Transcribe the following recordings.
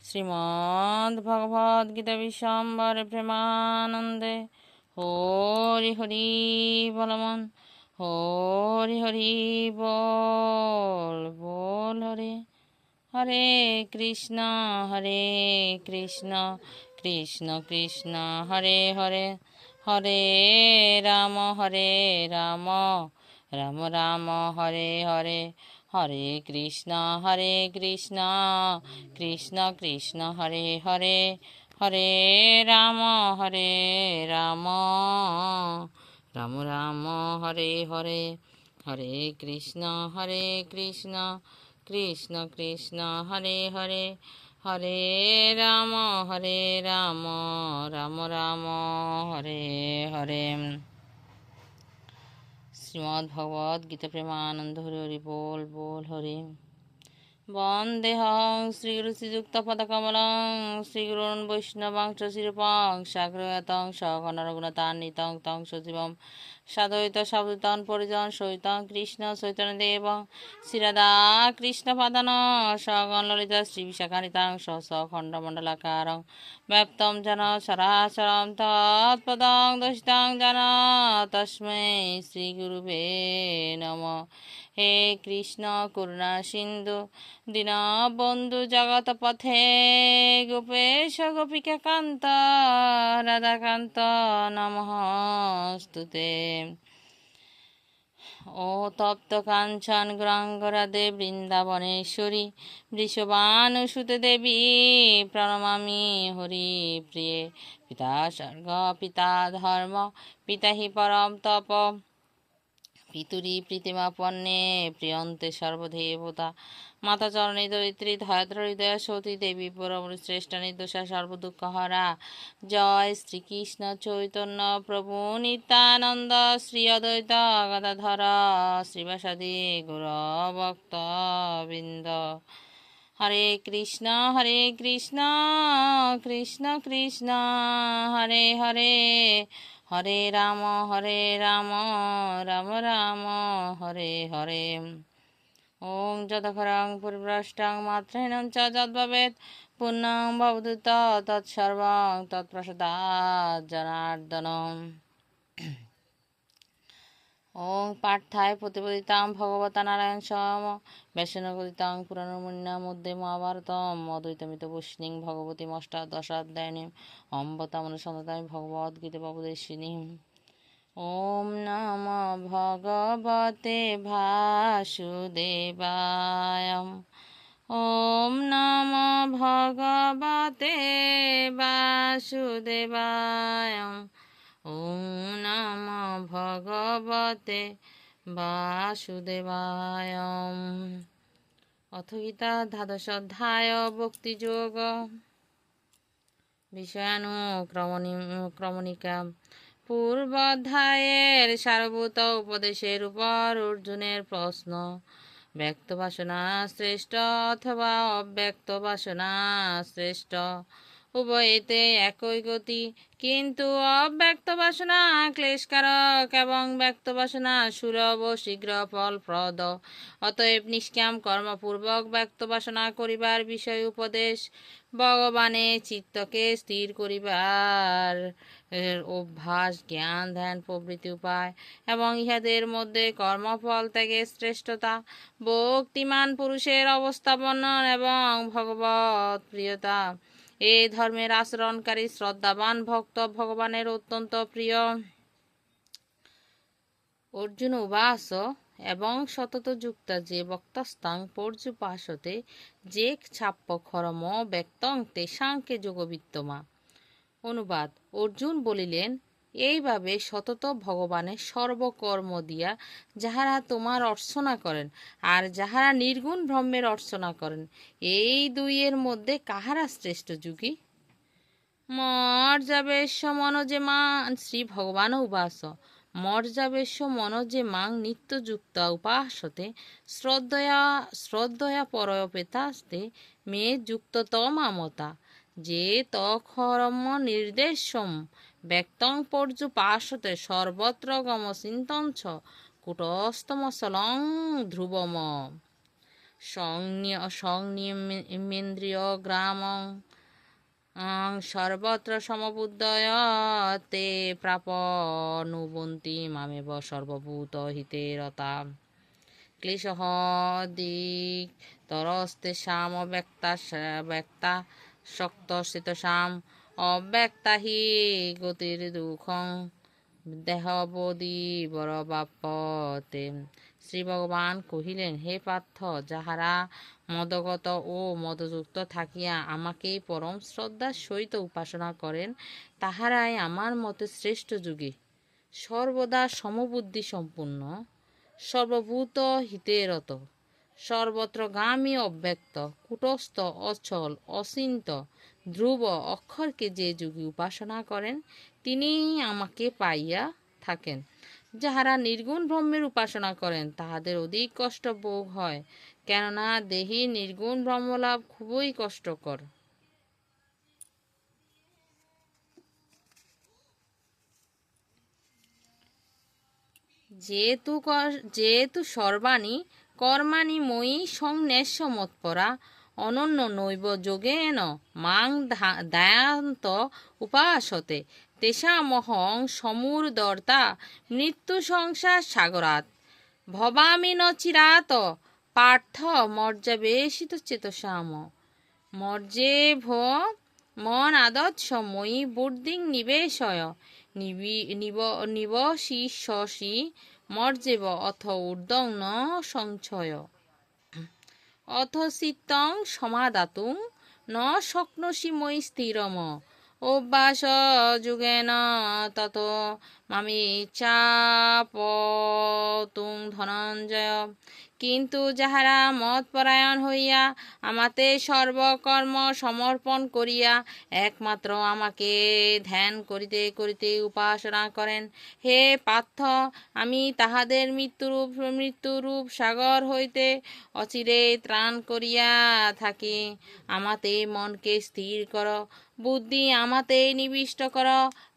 শ্রীমদ্ ভগবদ গীতা বিশ্বম্বরে প্রেমানন্দে হরি হরি বলমন হরি হরি বল বল হরে হরে কৃষ্ণ কৃষ্ণ কৃষ্ণ হরে হরে হরে রাম রাম রাম হরে হরে হরে কৃষ্ণ কৃষ্ণ কৃষ্ণ হরে হরে হরে রাম রাম রাম হরে হরে হরে কৃষ্ণ কৃষ্ণ কৃষ্ণ হরে হরে হরে রাম রাম হরে হরে। শ্রীমদ্ ভগবদ গীতা প্রেমানন্দ হরি হরি বল বল হরে। বন্দেহং শ্রীগুরু শ্রীযুক্ত পদকমলং শ্রীগুরুন বৈষ্ণবাংশ শিরূপং সাগ্রয়তং সগণ রঘুনাথান্বিতং তং সজীবং সাদ্বৈত সাবদূতং পরিজন সহিতং কৃষ্ণ চৈতন্যদেব শ্রীরাধা কৃষ্ণ পাদান সগণ ললিতা শ্রী বিশাখানিতাং সখণ্ডমণ্ডলাকারং ব্যাপ্তং জন সরাচরং তৎপদং দর্শিতাং জন তস্मै শ্রীগুরুবে নমঃ। হে কৃষ্ণ করুণা সিন্ধু দীনবন্ধু জগৎপথে গোপেশ গোপিকা কান্ত রাধাকান্ত নমস্তুতে। ও তপ্ত কাঞ্চন গৌরাঙ্গরাধে বৃন্দাবনেশ্বরী বৃষভানুসুতে দেবী প্রণমামি হরি প্রিয়ে। পিতা স্বর্গ পিতা ধর্ম পিতা হি পরম তপ পিতুরি প্রীতিমাপন্নে প্রিয়ন্তে সর্বদেবতা মাতা চরণে দরিদ্রী ধয়ত্র হৃদয় সতী দেবী পুরমুনি শ্রেষ্ঠ নির্দোষা সর্বদুঃখ হরা। জয় শ্রীকৃষ্ণ চৈতন্য প্রভু নিত্যানন্দ শ্রী অদ্বৈত গদাধর শ্রীবাসাদি গৌরভক্ত বৃন্দ। হরে কৃষ্ণ কৃষ্ণ কৃষ্ণ হরে হরে হরে রাম রাম রাম হরে হরে। ওং যদখরং পরিভ্রষ্টং মাত্রেণং চ যদ্ভবেৎ পুণ্যং ভবতু তৎসর্বং তৎপ্রসাদাৎ জনার্দনং। ওং পার্থায় প্রতিপদিতাং ভগবতা নারায়ণ স্বয়ং ব্যাসনগদিতাং পুরাণমুনিনা মধ্যে মহাভারতম অদ্বৈতমিত বৈষ্ণিং ভগবতী অষ্টাদশাধ্যায়িনীম অম্বতামনুসন্ধাতামি ভগবদ্গীতা উপদেশিনীম। ওম নমো ভগবতে বাসুদেবায়। ওম নমো ভগবতে বাসুদেবায়। ওম নমো ভগবতে বাসুদেবায়। অথ গীতা দ্বাদশোধ্যায় ভক্তিযোগ বিষয়ানুক্রমণিকা। পূর্বাধ্যায়ের সারভূত উপদেশের উপর অর্জুনের প্রশ্ন। ব্যক্ত বাসনা শ্রেষ্ঠ অথবা অব্যক্ত বাসনা শ্রেষ্ঠ? উভয়েতে একই গতি, কিন্তু অব্যক্ত বাসনা ক্লেশকারক এবং ব্যক্ত বাসনা সুলভ ও শীঘ্র ফলপ্রদ। অতএব নিষ্কাম কর্মপূর্বক ব্যক্ত বাসনা করিবার বিষয় উপদেশ। ভগবানে চিত্তকে স্থির করিবার অভ্যাস, জ্ঞান ধ্যান প্রভৃতি উপায় এবং ইহাদের মধ্যে কর্মফল ত্যাগের শ্রেষ্ঠতা, ভক্তিমান পুরুষের অবস্থা বর্ণন এবং ভগবৎ প্রিয়তা। এই ধর্মের আচরণকারী শ্রদ্ধাবান ভক্ত ভগবানের অত্যন্ত প্রিয়। অর্জুন উবাচ এবং সতত যুক্তা যে বক্তস্তাং পর্যুপাসতে যে ছাপ্প খরম ব্যক্তং তেষাঙ্কে যোগবিত্তমা। অনুবাদ: অর্জুন বলিলেন, এইভাবে সতত ভগবানের সর্বকর্ম দিয়া যাহারা তোমার অর্চনা করেন আর যাহারা নির্গুণ ব্রহ্মের অর্চনা করেন, এই দুইয়ের মধ্যে কাহারা শ্রেষ্ঠ যুগী? মর্যাবেশ্য মনোজে মান শ্রী ভগবান উবাচ মর্যাবেশ্য মনোজে মাং নিত্যযুক্তা উপাসতে শ্রদ্ধয়া পরয়পেতাস্তে মে যুক্ততমামতা। যে তখরম নির্দেশম ব্যক্তং পর্যুপাসতে সর্বত্র গম চিন্তঞ্চ কুটস্থমসলং ধ্রুবম। সংনিমেন্দ্রিয় গ্রামং সর্বত্র সমবুদ্ধয় তে প্রাপনুবন্তি মামেব সর্বভূত হিতে রতা ক্লেশঃ দিক তরস্তেষাম ব্যক্তা শক্তস্থিতসাম অব্যক্তা হি গতির দুঃখং দেহবদি বরবাপতে। শ্রী ভগবান কহিলেন, হে পার্থ, যাহারা মদগত ও মদযুক্ত থাকিয়া আমাকে পরম শ্রদ্ধার সহিত উপাসনা করেন, তাহারাই আমার মতে শ্রেষ্ঠ যোগী, সর্বদা সমবুদ্ধি সম্পূর্ণ, সর্বভূত হিতে রত, সর্বত্রগামী, অব্যক্ত, কূটস্থ, অচল, অচিন্ত, ধ্রুব অক্ষরকে যে যোগী উপাসনা করেন, তিনি আমাকে পাইয়া থাকেন। যাহারা নির্গুণ ব্রহ্মের উপাসনা করেন, তাহাদের অধিক কষ্ট ভোগ হয়, কেননা দেহি নির্গুণ ব্রহ্মলাভ খুবই কষ্টকর। যেহেতু সর্বাণি কর্মাণি ময়ি সংন্যাস্য মৎপরা অনন্য নৈব যোগেন মাং ধ্যায়ন্ত উপাসতে তেষামহং সমুদর্তা মৃত্যু সংসার সাগরাৎ ভবামি ন চিরাত পার্থ মর্যাবেশিত চেতসাম। মর্যেভ মন আদৎস ময়ি বুদ্ধিং নিবেশয় নিবশিষ্যসি মর্যেব অথ ঊর্ধ্বং ন সংশয় অথ চিত্তং সমাদাতুং ন শক্নোষি ময়ি স্থিরম অভ্যাস যোগেন তত মামিচ্ছাপতুং ধনঞ্জয়। কিন্তু যাহারা মতপরায়ণ হইয়া আমাতে সর্বকর্ম সমর্পণ করিয়া একমাত্র আমাকে ধ্যান করিতে করিতে উপাসনা করেন, হে পার্থ, আমি তাহাদের মৃত্যুরূপ সাগর হইতে অচিরে ত্রাণ করিয়া থাকি। আমাতে মনকে স্থির কর, বুদ্ধি আমাতে নিবিষ্ট কর,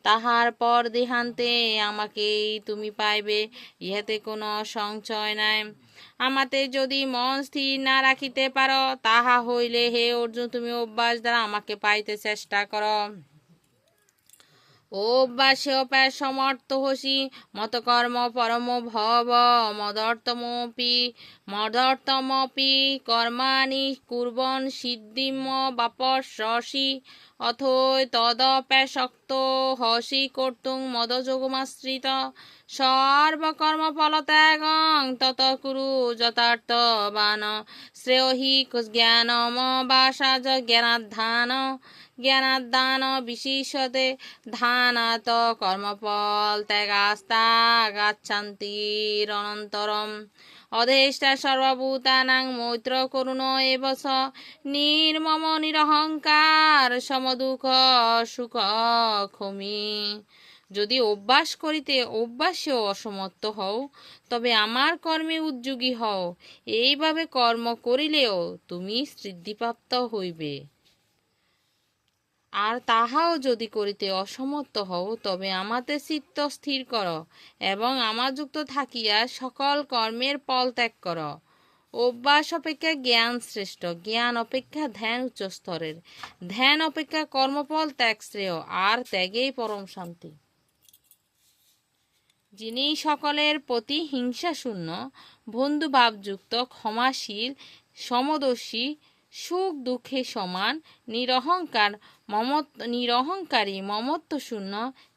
তাহার পর দেহান্তে আমাকেই তুমি পাইবে, ইহাতে কোনো সংশয় নাই। আমাতে যদি মন স্থির না রাখিতে পারো, তাহা হইলে হে অর্জুন, তুমি অভ্যাস দ্বারা আমাকে পাইতে চেষ্টা কর। অভ্যাসে অপ্যাস সমর্থ হসি মতকর্ম পরম ভব মদর্থমপি কর্মাণি কুর্বন সিদ্ধিম বাপস্যসি অথৈ তদপ্যাশক্ত হসি কর্তুং মদযোগমাশ্রিত সর্বকর্মফলত্যাগং তত কুরু যথার্থবান শ্রেয় হি জ্ঞানমবাসাজ জ্ঞানাদান বিশিষ্যতে ধানাত কর্মফল ত্যাগাস্তা গাচ্ছান্তিরনন্তরম। অধেষ্টা সর্বভূতানাং মৈত্র করুণ এব স নির্মম নিরহংকার সমদুঃখ সুখ ক্ষমি। যদি অভ্যাস করিতে অভ্যাসেও অসমর্থ হও, তবে আমার কর্মে উদ্যোগী হও। এইভাবে কর্ম করিলেও তুমি সিদ্ধিপ্রাপ্ত হইবে। আর তাহাও যদি করিতে অসমর্থ হও, তবে আমাতে চিত্ত স্থির কর এবং আমাযুক্ত থাকিয়া সকল কর্মের ফল ত্যাগ কর। অভ্যাস অপেক্ষা জ্ঞান শ্রেষ্ঠ, জ্ঞান অপেক্ষা ধ্যান উচ্চস্তরের, ধ্যান অপেক্ষা কর্মফল ত্যাগ শ্রেয়, আর ত্যাগেই পরম শান্তি। যিনি সকলের প্রতি হিংসাশূন্য, বন্ধুভাবযুক্ত, ক্ষমাশীল, সমদর্শী, সুখ দুঃখে সমান, নিরহংকারী, মমত্বশূন্য,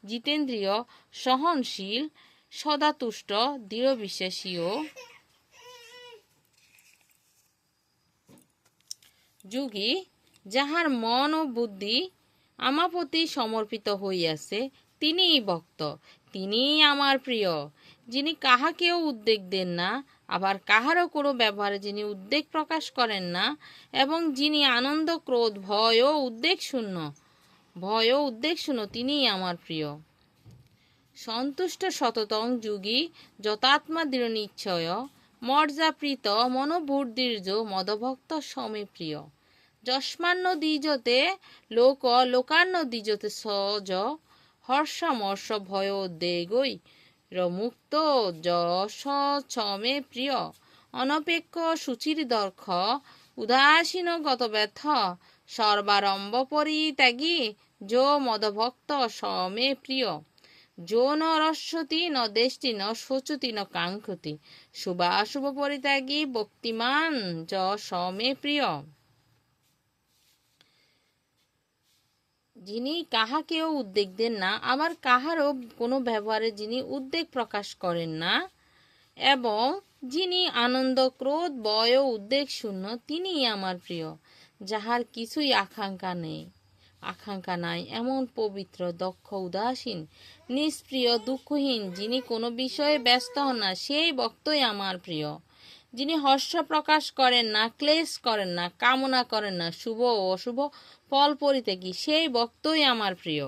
জিতেন্দ্রিয়, সহনশীল, সদাতুষ্ট, দৃঢ়বিশ্বাসী ও যোগী, যাহার মন ও বুদ্ধি আমার প্রতি সমর্পিত হইয়াছে, তিনিই ভক্ত, তিনিই আমার প্রিয়। যিনি কাহাকেও উদ্বেগ দেন না, আবার কাহারও কোনো ব্যবহারে যিনি উদ্বেগ প্রকাশ করেন না, এবং যিনি আনন্দ, ক্রোধ, ভয় ও উদ্বেগ শূন্য, তিনিই আমার প্রিয়। সন্তুষ্ট সততং যোগী যতাত্মা দৃঢ় নিশ্চয় মর্যাপ্রীত মনোবুদ্ধির্য মদভক্ত সমে প্রিয়। যস্মান্ন দ্বিজতে লোকান্ন দ্বিজতে সজ হর্ষামর্ষ ভয়োদ্বেগৈ মুক্ত যশ চ মে প্রিয়। অনপেক্ষ সুচির দর্শ উদাসীন গত ব্যথ সর্বারম্ভ পরিত্যাগী যো মদভক্ত সমে প্রিয় যো ন রস্যতি ন দেষ্টি ন শোচতি ন কাঙ্ক্ষতি শুভাশুভ পরিত্যাগী ভক্তিমান য সমে প্রিয়। যিনি কাহাকেও উদ্বেগ দেন না, আবার কাহারও কোনো ব্যবহারে যিনি উদ্বেগ প্রকাশ করেন না, এবং যিনি আনন্দ ক্রোধ ভয় ও উদ্বেগ শূন্য, তিনিই আমার প্রিয়। যাহার কিছুই আকাঙ্ক্ষা নাই, এমন পবিত্র দক্ষ উদাসীন নিষ্প্রিয় দুঃখহীন, যিনি কোনো বিষয়ে ব্যস্ত হন না, সেই ভক্তই আমার প্রিয়। যিনি হর্ষ প্রকাশ করেন না, ক্লেশ করেন না, কামনা করেন না, শুভ ও অশুভ ফল পরিত্যাগী, সেই ভক্তই আমার প্রিয়।